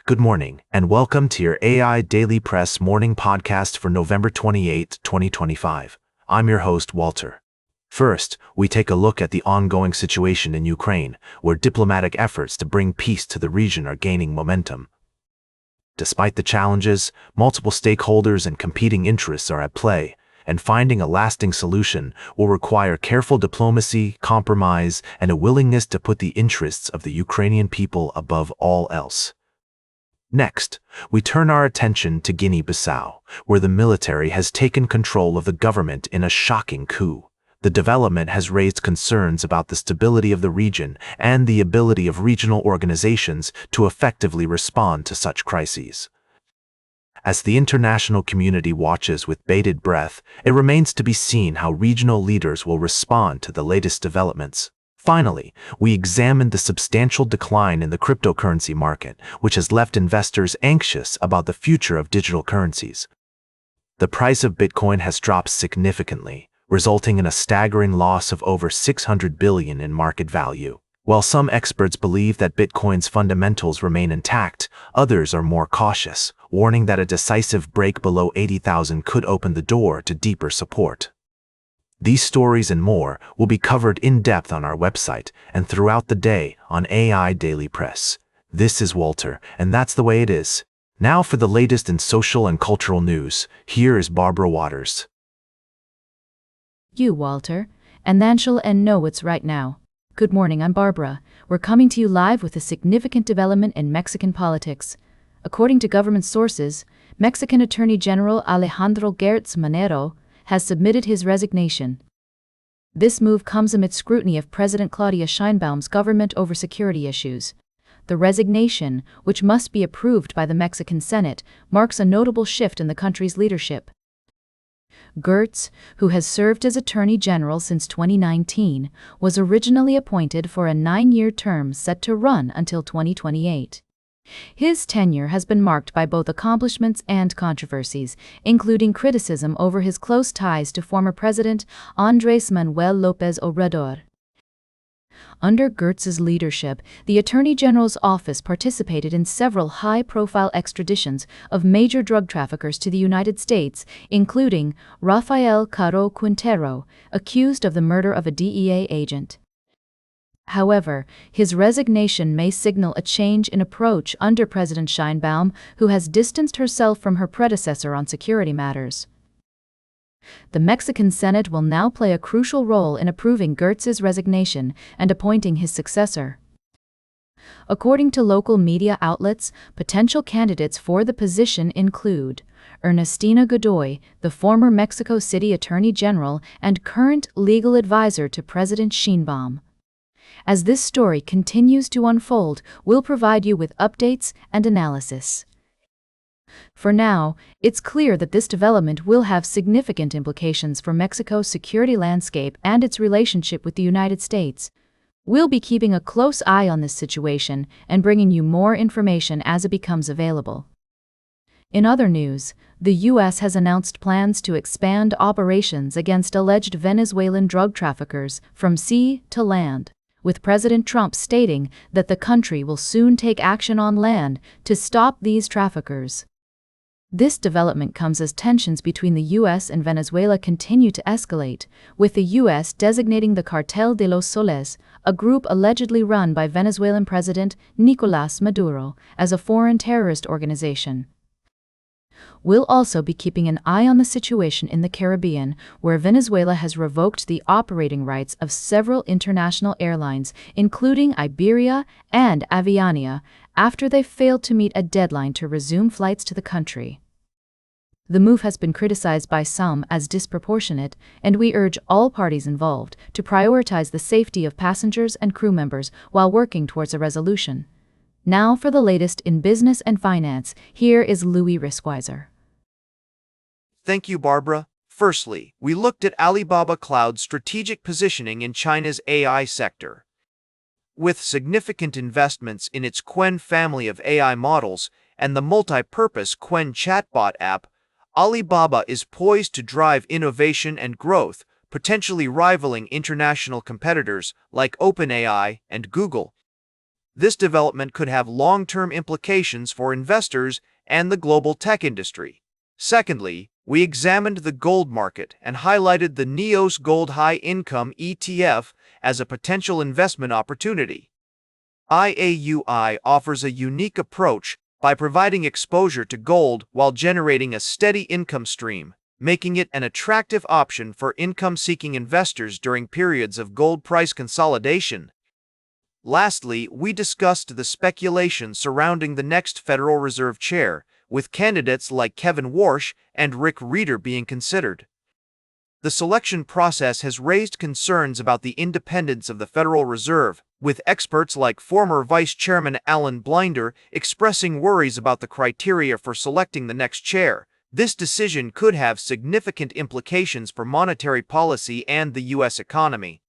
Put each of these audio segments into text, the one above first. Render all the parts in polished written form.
Good morning, and welcome to your AIDailyPress morning podcast for November 28, 2025. I'm your host, Walter. First, we take a look at the ongoing situation in Ukraine, where diplomatic efforts to bring peace to the region are gaining momentum. Despite the challenges, multiple stakeholders and competing interests are at play, and finding a lasting solution will require careful diplomacy, compromise, and a willingness to put the interests of the Ukrainian people above all else. Next, we turn our attention to Guinea-Bissau, where the military has taken control of the government in a shocking coup. The development has raised concerns about the stability of the region and the ability of regional organizations to effectively respond to such crises. As the international community watches with bated breath, it remains to be seen how regional leaders will respond to the latest developments. Finally, we examined the substantial decline in the cryptocurrency market, which has left investors anxious about the future of digital currencies. The price of Bitcoin has dropped significantly, resulting in a staggering loss of over $600 billion in market value. While some experts believe that Bitcoin's fundamentals remain intact, others are more cautious, warning that a decisive break below 80,000 could open the door to deeper support. These stories and more will be covered in depth on our website and throughout the day on AIDailyPress. This is Walter, and that's the way it is. Now for the latest in social and cultural news, here is Barbara Waters. You, Walter, and then she'll know it's right now. Good morning, I'm Barbara. We're coming to you live with a significant development in Mexican politics. According to government sources, Mexican Attorney General Alejandro Gertz Manero has submitted his resignation. This move comes amid scrutiny of President Claudia Sheinbaum's government over security issues. The resignation, which must be approved by the Mexican Senate, marks a notable shift in the country's leadership. Gertz, who has served as Attorney General since 2019, was originally appointed for a 9-year term set to run until 2028. His tenure has been marked by both accomplishments and controversies, including criticism over his close ties to former President Andrés Manuel López Obrador. Under Gertz's leadership, the Attorney General's office participated in several high-profile extraditions of major drug traffickers to the United States, including Rafael Caro Quintero, accused of the murder of a DEA agent. However, his resignation may signal a change in approach under President Sheinbaum, who has distanced herself from her predecessor on security matters. The Mexican Senate will now play a crucial role in approving Gertz's resignation and appointing his successor. According to local media outlets, potential candidates for the position include Ernestina Godoy, the former Mexico City Attorney General and current legal advisor to President Sheinbaum. As this story continues to unfold, we'll provide you with updates and analysis. For now, it's clear that this development will have significant implications for Mexico's security landscape and its relationship with the United States. We'll be keeping a close eye on this situation and bringing you more information as it becomes available. In other news, the U.S. has announced plans to expand operations against alleged Venezuelan drug traffickers from sea to land, with President Trump stating that the country will soon take action on land to stop these traffickers. This development comes as tensions between the U.S. and Venezuela continue to escalate, with the U.S. designating the Cartel de los Soles, a group allegedly run by Venezuelan President Nicolás Maduro, as a foreign terrorist organization. We'll also be keeping an eye on the situation in the Caribbean, where Venezuela has revoked the operating rights of several international airlines, including Iberia and Avianca, after they failed to meet a deadline to resume flights to the country. The move has been criticized by some as disproportionate, and we urge all parties involved to prioritize the safety of passengers and crew members while working towards a resolution. Now for the latest in business and finance, here is Louis Riskweiser. Thank you, Barbara. Firstly, we looked at Alibaba Cloud's strategic positioning in China's AI sector. With significant investments in its Qwen family of AI models and the multi-purpose Qwen chatbot app, Alibaba is poised to drive innovation and growth, potentially rivaling international competitors like OpenAI and Google. This development could have long-term implications for investors and the global tech industry. Secondly, we examined the gold market and highlighted the NEOS Gold High Income ETF as a potential investment opportunity. IAUI offers a unique approach by providing exposure to gold while generating a steady income stream, making it an attractive option for income-seeking investors during periods of gold price consolidation. Lastly, we discussed the speculation surrounding the next Federal Reserve chair, with candidates like Kevin Warsh and Rick Rieder being considered. The selection process has raised concerns about the independence of the Federal Reserve, with experts like former Vice Chairman Alan Blinder expressing worries about the criteria for selecting the next chair. This decision could have significant implications for monetary policy and the U.S. economy.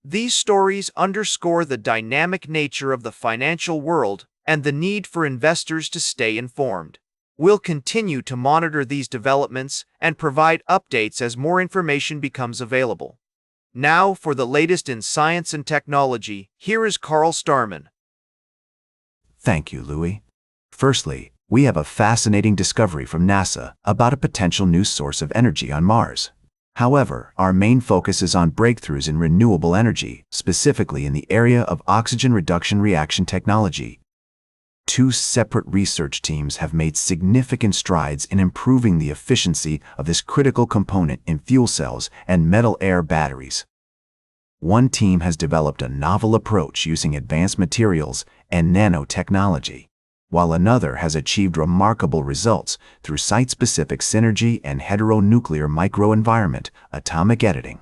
These stories underscore the dynamic nature of the financial world and the need for investors to stay informed. We'll continue to monitor these developments and provide updates as more information becomes available. Now, for the latest in science and technology, here is Carl Starman. Thank you, Louis. Firstly, we have a fascinating discovery from NASA about a potential new source of energy on Mars. However, our main focus is on breakthroughs in renewable energy, specifically in the area of oxygen reduction reaction technology. Two separate research teams have made significant strides in improving the efficiency of this critical component in fuel cells and metal-air batteries. One team has developed a novel approach using advanced materials and nanotechnology, while another has achieved remarkable results through site-specific synergy and heteronuclear microenvironment atomic editing.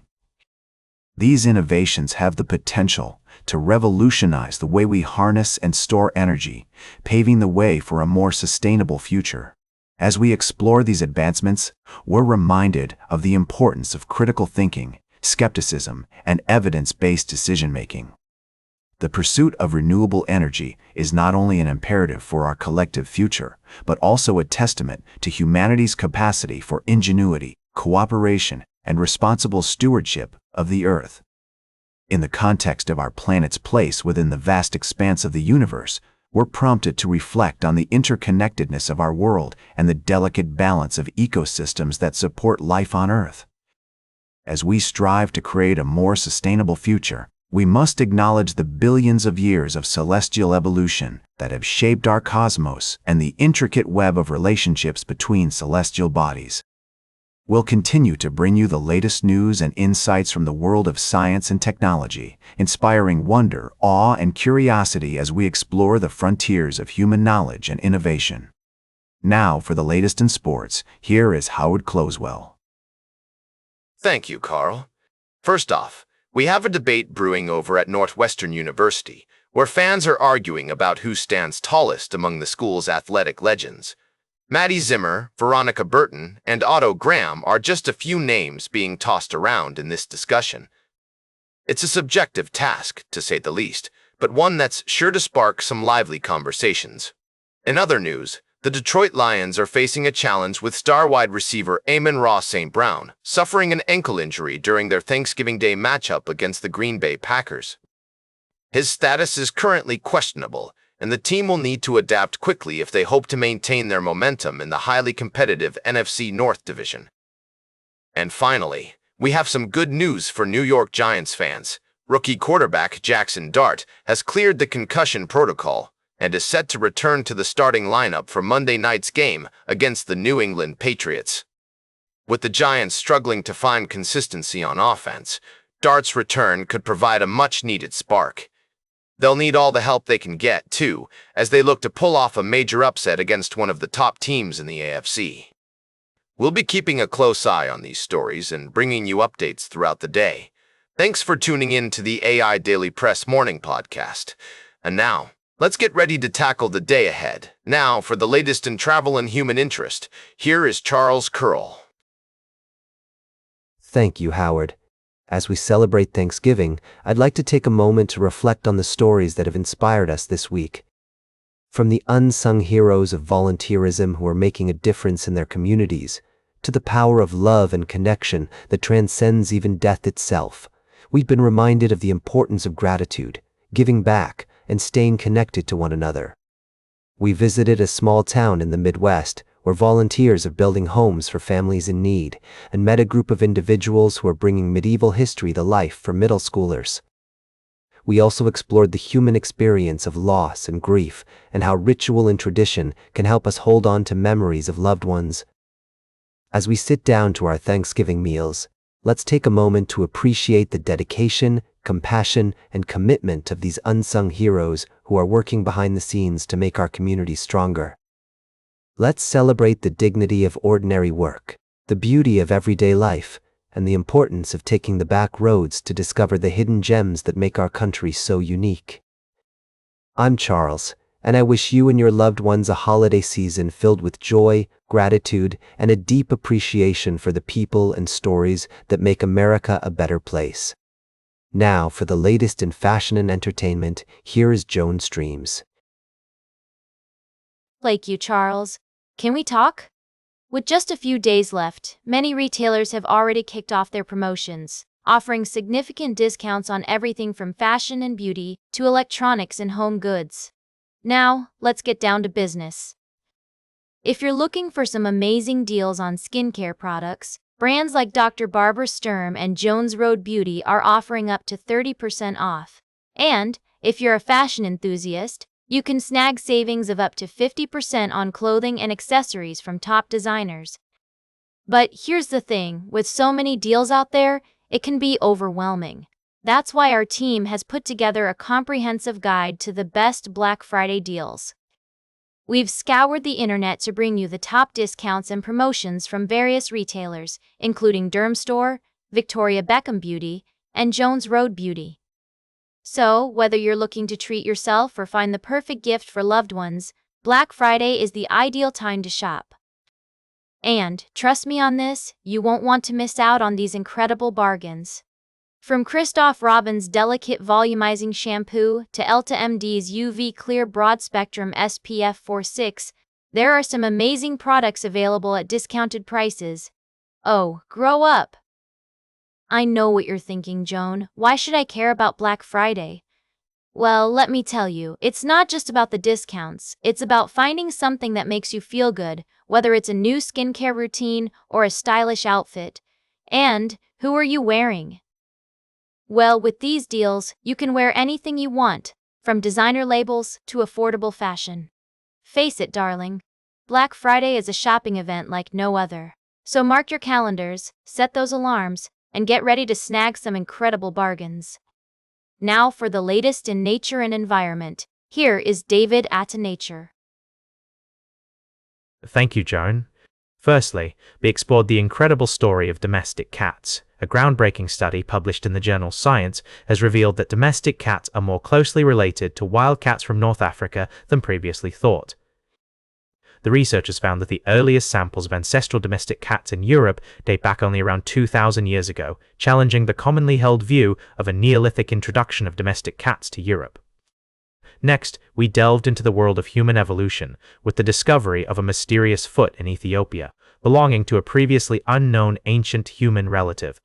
These innovations have the potential to revolutionize the way we harness and store energy, paving the way for a more sustainable future. As we explore these advancements, we're reminded of the importance of critical thinking, skepticism, and evidence-based decision-making. The pursuit of renewable energy is not only an imperative for our collective future, but also a testament to humanity's capacity for ingenuity, cooperation, and responsible stewardship of the Earth. In the context of our planet's place within the vast expanse of the universe, we're prompted to reflect on the interconnectedness of our world and the delicate balance of ecosystems that support life on Earth. As we strive to create a more sustainable future, we must acknowledge the billions of years of celestial evolution that have shaped our cosmos and the intricate web of relationships between celestial bodies. We'll continue to bring you the latest news and insights from the world of science and technology, inspiring wonder, awe, and curiosity as we explore the frontiers of human knowledge and innovation. Now, for the latest in sports, here is Howard Closewell. Thank you, Carl. First off, we have a debate brewing over at Northwestern University, where fans are arguing about who stands tallest among the school's athletic legends. Maddie Zimmer, Veronica Burton, and Otto Graham are just a few names being tossed around in this discussion. It's a subjective task, to say the least, but one that's sure to spark some lively conversations. In other news, the Detroit Lions are facing a challenge with star wide receiver Amon-Ra St. Brown, suffering an ankle injury during their Thanksgiving Day matchup against the Green Bay Packers. His status is currently questionable, and the team will need to adapt quickly if they hope to maintain their momentum in the highly competitive NFC North division. And finally, we have some good news for New York Giants fans. Rookie quarterback Jackson Dart has cleared the concussion protocol and is set to return to the starting lineup for Monday night's game against the New England Patriots. With the Giants struggling to find consistency on offense, Dart's return could provide a much-needed spark. They'll need all the help they can get, too, as they look to pull off a major upset against one of the top teams in the AFC. We'll be keeping a close eye on these stories and bringing you updates throughout the day. Thanks for tuning in to the AI Daily Press Morning Podcast. And now, let's get ready to tackle the day ahead. Now, for the latest in travel and human interest, here is Charles Curl. Thank you, Howard. As we celebrate Thanksgiving, I'd like to take a moment to reflect on the stories that have inspired us this week. From the unsung heroes of volunteerism who are making a difference in their communities, to the power of love and connection that transcends even death itself, we've been reminded of the importance of gratitude, giving back, and staying connected to one another. We visited a small town in the Midwest where volunteers are building homes for families in need, and met a group of individuals who are bringing medieval history to life for middle schoolers. We also explored the human experience of loss and grief, and how ritual and tradition can help us hold on to memories of loved ones. As we sit down to our Thanksgiving meals, let's take a moment to appreciate the dedication, compassion, and commitment of these unsung heroes who are working behind the scenes to make our communities stronger. Let's celebrate the dignity of ordinary work, the beauty of everyday life, and the importance of taking the back roads to discover the hidden gems that make our country so unique. I'm Charles, and I wish you and your loved ones a holiday season filled with joy, gratitude, and a deep appreciation for the people and stories that make America a better place. Now, for the latest in fashion and entertainment, here is Joan Streams. Thank you, Charles. Can we talk? With just a few days left, many retailers have already kicked off their promotions, offering significant discounts on everything from fashion and beauty to electronics and home goods. Now, let's get down to business. If you're looking for some amazing deals on skincare products, brands like Dr. Barbara Sturm and Jones Road Beauty are offering up to 30% off. And, if you're a fashion enthusiast, you can snag savings of up to 50% on clothing and accessories from top designers. But here's the thing, with so many deals out there, it can be overwhelming. That's why our team has put together a comprehensive guide to the best Black Friday deals. We've scoured the internet to bring you the top discounts and promotions from various retailers, including Dermstore, Victoria Beckham Beauty, and Jones Road Beauty. So, whether you're looking to treat yourself or find the perfect gift for loved ones, Black Friday is the ideal time to shop. And, trust me on this, you won't want to miss out on these incredible bargains. From Christoph Robin's delicate volumizing shampoo to Elta MD's UV Clear Broad Spectrum SPF 46, there are some amazing products available at discounted prices. Oh, grow up! I know what you're thinking, Joan. Why should I care about Black Friday? Well, let me tell you, it's not just about the discounts. It's about finding something that makes you feel good, whether it's a new skincare routine or a stylish outfit. And, who are you wearing? Well, with these deals, you can wear anything you want, from designer labels to affordable fashion. Face it, darling. Black Friday is a shopping event like no other. So mark your calendars, set those alarms, and get ready to snag some incredible bargains. Now for the latest in nature and environment, here is David at Nature. Thank you, Joan. Firstly, we explored the incredible story of domestic cats. A groundbreaking study published in the journal Science has revealed that domestic cats are more closely related to wild cats from North Africa than previously thought. The researchers found that the earliest samples of ancestral domestic cats in Europe date back only around 2,000 years ago, challenging the commonly held view of a Neolithic introduction of domestic cats to Europe. Next, we delved into the world of human evolution with the discovery of a mysterious foot in Ethiopia, belonging to a previously unknown ancient human relative.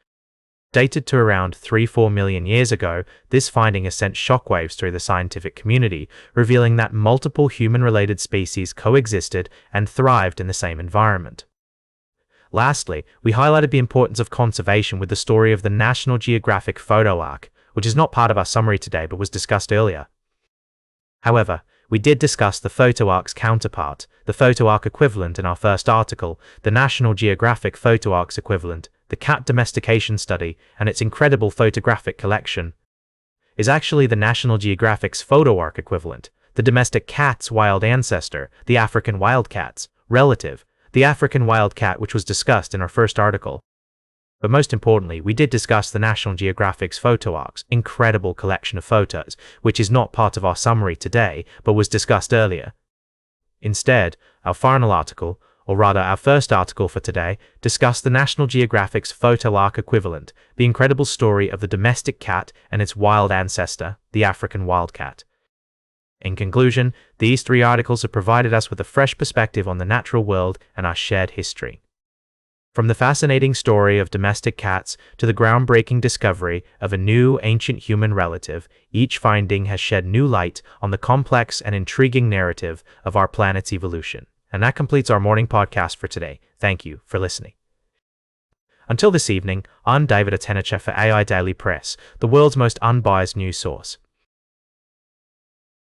Dated to around 3-4 million years ago, this finding has sent shockwaves through the scientific community, revealing that multiple human-related species coexisted and thrived in the same environment. Lastly, we highlighted the importance of conservation with the story of the National Geographic photo arc, which is not part of our summary today but was discussed earlier. However, we did discuss the photo arc's counterpart, the photo arc equivalent in our first article, the National Geographic photo arc's equivalent, the cat domestication study, and its incredible photographic collection, is actually the National Geographic's photo arc equivalent, the domestic cat's wild ancestor, the African wildcat's relative, the African wildcat which was discussed in our first article. But most importantly, we did discuss the National Geographic's photo arc's incredible collection of photos, which is not part of our summary today, but was discussed earlier. Instead, our final article, or rather our first article for today, discussed the National Geographic's photo arc equivalent, the incredible story of the domestic cat and its wild ancestor, the African wildcat. In conclusion, these 3 articles have provided us with a fresh perspective on the natural world and our shared history. From the fascinating story of domestic cats to the groundbreaking discovery of a new ancient human relative, each finding has shed new light on the complex and intriguing narrative of our planet's evolution. And that completes our morning podcast for today. Thank you for listening. Until this evening, I'm David Atenacher for AI Daily Press, the world's most unbiased news source.